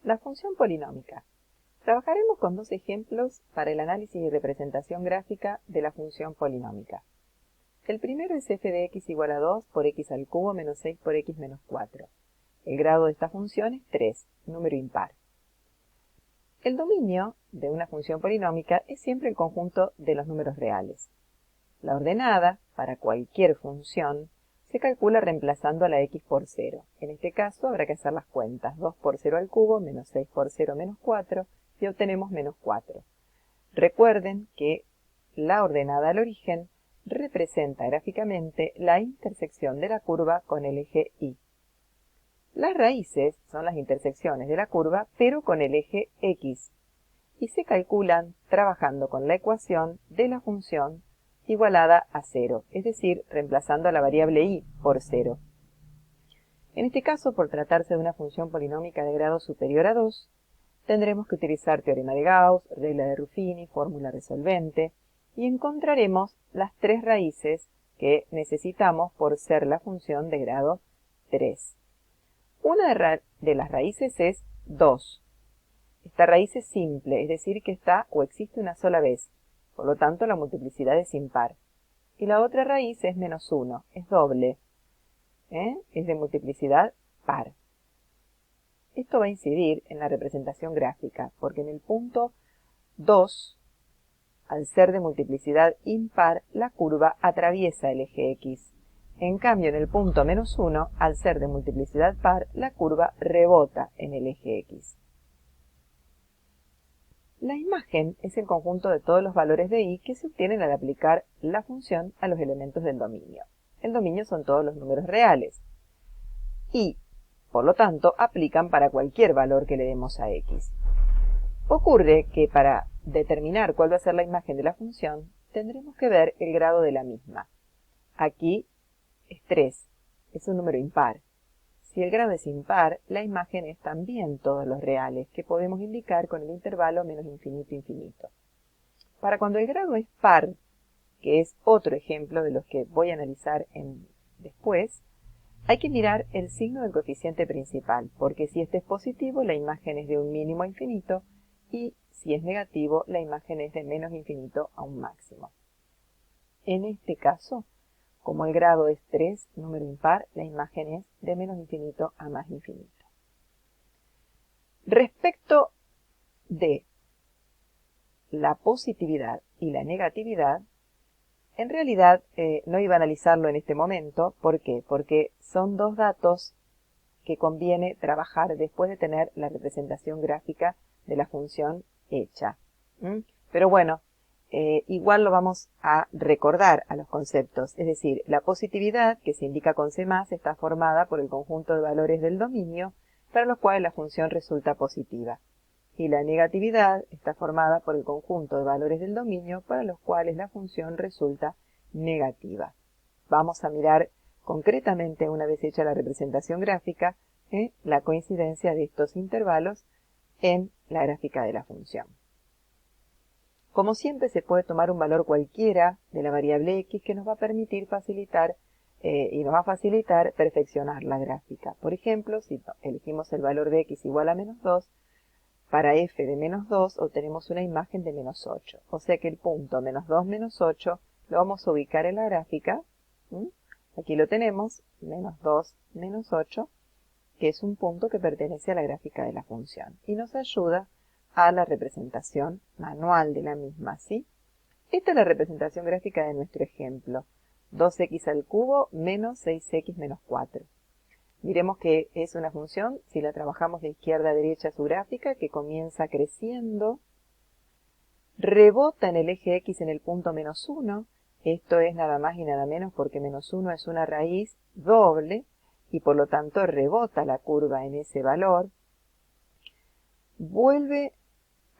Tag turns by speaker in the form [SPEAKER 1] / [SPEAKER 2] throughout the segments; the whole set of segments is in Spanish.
[SPEAKER 1] La función polinómica. Trabajaremos con dos ejemplos para el análisis y representación gráfica de la función polinómica. El primero es f de x igual a 2 por x al cubo menos 6 por x menos 4. El grado de esta función es 3, número impar. El dominio de una función polinómica es siempre el conjunto de los números reales. La ordenada, para cualquier función, se calcula reemplazando a la x por 0. En este caso habrá que hacer las cuentas. 2 por 0 al cubo, menos 6 por 0, menos 4, y obtenemos menos 4. Recuerden que la ordenada al origen representa gráficamente la intersección de la curva con el eje y. Las raíces son las intersecciones de la curva, pero con el eje x, y se calculan trabajando con la ecuación de la función igualada a 0, es decir, reemplazando a la variable y por 0. En este caso, por tratarse de una función polinómica de grado superior a 2, tendremos que utilizar teorema de Gauss, regla de Ruffini, fórmula resolvente, y encontraremos las tres raíces que necesitamos por ser la función de grado 3. Una de las raíces es 2. Esta raíz es simple, es decir, que está o existe una sola vez. Por lo tanto, la multiplicidad es impar. Y la otra raíz es menos 1, es doble. Es de multiplicidad par. Esto va a incidir en la representación gráfica, porque en el punto 2, al ser de multiplicidad impar, la curva atraviesa el eje x. En cambio, en el punto menos 1, al ser de multiplicidad par, la curva rebota en el eje x. La imagen es el conjunto de todos los valores de y que se obtienen al aplicar la función a los elementos del dominio. El dominio son todos los números reales. Y, por lo tanto, aplican para cualquier valor que le demos a x. Ocurre que para determinar cuál va a ser la imagen de la función, tendremos que ver el grado de la misma. Aquí es 3, es un número impar. Si el grado es impar, la imagen es también todos los reales, que podemos indicar con el intervalo menos infinito infinito. Para cuando el grado es par, que es otro ejemplo de los que voy a analizar después, hay que mirar el signo del coeficiente principal, porque si este es positivo, la imagen es de un mínimo a infinito, y si es negativo, la imagen es de menos infinito a un máximo. En este caso, como el grado es 3, número impar, la imagen es de menos infinito a más infinito. Respecto de la positividad y la negatividad, en realidad no iba a analizarlo en este momento. ¿Por qué? Porque son dos datos que conviene trabajar después de tener la representación gráfica de la función hecha. Pero bueno, igual lo vamos a recordar a los conceptos. Es decir, la positividad, que se indica con C+, está formada por el conjunto de valores del dominio para los cuales la función resulta positiva. Y la negatividad está formada por el conjunto de valores del dominio para los cuales la función resulta negativa. Vamos a mirar concretamente, una vez hecha la representación gráfica, la coincidencia de estos intervalos en la gráfica de la función. Como siempre, se puede tomar un valor cualquiera de la variable x que nos va a permitir facilitar y nos va a facilitar perfeccionar la gráfica. Por ejemplo, si elegimos el valor de x igual a menos 2, para f de menos 2 obtenemos una imagen de menos 8. O sea que el punto menos 2 menos 8 lo vamos a ubicar en la gráfica. Aquí lo tenemos, menos 2 menos 8, que es un punto que pertenece a la gráfica de la función. Y nos ayuda a la representación manual de la misma, ¿sí? Esta es la representación gráfica de nuestro ejemplo. 2x al cubo menos 6x menos 4. Miremos que es una función, si la trabajamos de izquierda a derecha su gráfica, que comienza creciendo, rebota en el eje x en el punto menos 1, esto es nada más y nada menos porque menos 1 es una raíz doble, y por lo tanto rebota la curva en ese valor, vuelve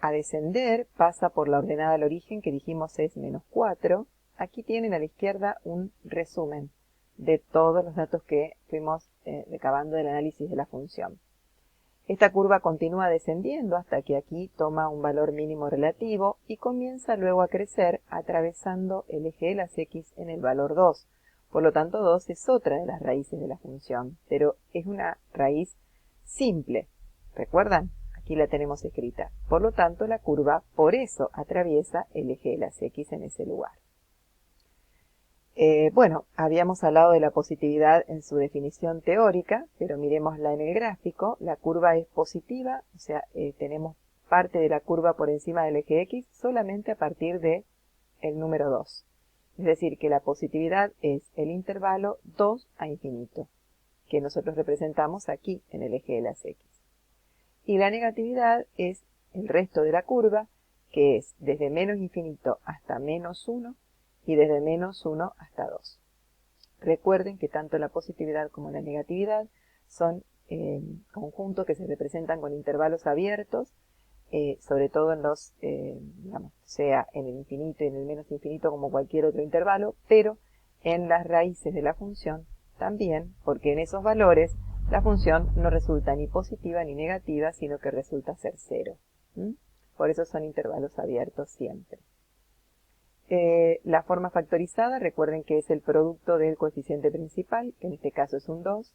[SPEAKER 1] a descender, pasa por la ordenada al origen que dijimos es menos 4, aquí tienen a la izquierda un resumen de todos los datos que fuimos recabando del análisis de la función. Esta curva continúa descendiendo hasta que aquí toma un valor mínimo relativo y comienza luego a crecer atravesando el eje de las x en el valor 2. Por lo tanto, 2 es otra de las raíces de la función, pero es una raíz simple. ¿Recuerdan? Aquí la tenemos escrita. Por lo tanto, la curva por eso atraviesa el eje de las X en ese lugar. Bueno, habíamos hablado de la positividad en su definición teórica, pero miremosla en el gráfico. La curva es positiva, o sea, tenemos parte de la curva por encima del eje X solamente a partir de el número 2. Es decir, que la positividad es el intervalo 2 a infinito, que nosotros representamos aquí en el eje de las X. Y la negatividad es el resto de la curva, que es desde menos infinito hasta menos 1 y desde menos 1 hasta 2. Recuerden que tanto la positividad como la negatividad son conjuntos que se representan con intervalos abiertos, sobre todo en los, digamos, sea en el infinito y en el menos infinito como cualquier otro intervalo, pero en las raíces de la función también, porque en esos valores la función no resulta ni positiva ni negativa, sino que resulta ser cero. Por eso son intervalos abiertos siempre. La forma factorizada, recuerden que es el producto del coeficiente principal, que en este caso es un 2,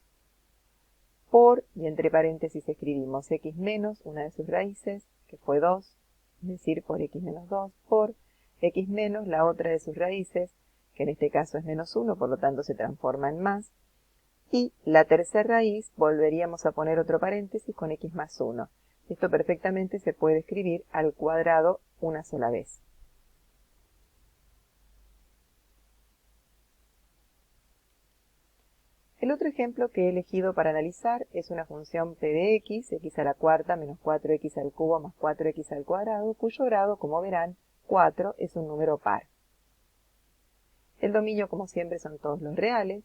[SPEAKER 1] por, y entre paréntesis escribimos x menos una de sus raíces, que fue 2, es decir, por x menos 2, por x menos la otra de sus raíces, que en este caso es menos 1, por lo tanto se transforma en más, y la tercera raíz volveríamos a poner otro paréntesis con x más 1. Esto perfectamente se puede escribir al cuadrado una sola vez. El otro ejemplo que he elegido para analizar es una función p de x, x a la cuarta menos 4x al cubo más 4x al cuadrado, cuyo grado, como verán, 4 es un número par. El dominio, como siempre, son todos los reales.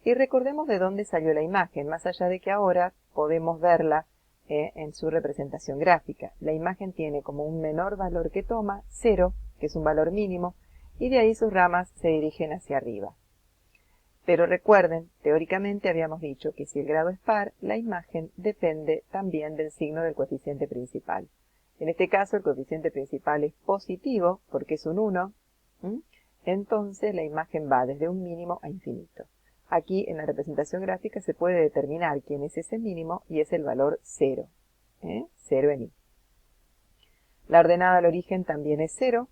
[SPEAKER 1] Y recordemos de dónde salió la imagen, más allá de que ahora podemos verla en su representación gráfica. La imagen tiene como un menor valor que toma, 0, que es un valor mínimo, y de ahí sus ramas se dirigen hacia arriba. Pero recuerden, teóricamente habíamos dicho que si el grado es par, la imagen depende también del signo del coeficiente principal. En este caso el coeficiente principal es positivo, porque es un 1, entonces la imagen va desde un mínimo a infinito. Aquí en la representación gráfica se puede determinar quién es ese mínimo y es el valor 0, 0 en y. La ordenada al origen también es 0.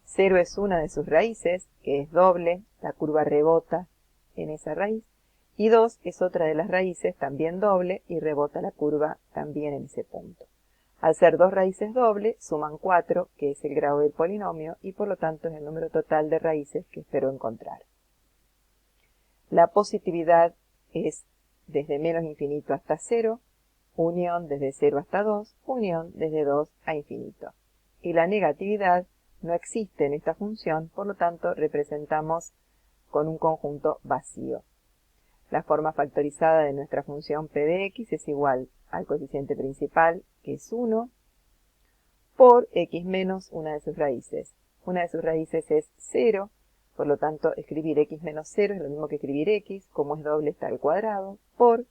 [SPEAKER 1] 0 es una de sus raíces, que es doble, la curva rebota en esa raíz, y 2 es otra de las raíces, también doble, y rebota la curva también en ese punto. Al ser dos raíces dobles, suman 4, que es el grado del polinomio, y por lo tanto es el número total de raíces que espero encontrar. La positividad es desde menos infinito hasta 0, unión desde 0 hasta 2, unión desde 2 a infinito. Y la negatividad no existe en esta función, por lo tanto representamos con un conjunto vacío. La forma factorizada de nuestra función p de x es igual al coeficiente principal, que es 1, por x menos una de sus raíces. Una de sus raíces es 0, por lo tanto escribir x menos 0 es lo mismo que escribir x, como es doble está al cuadrado, por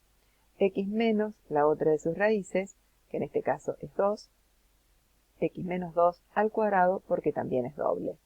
[SPEAKER 1] x menos la otra de sus raíces, que en este caso es 2, x menos 2 al cuadrado porque también es doble.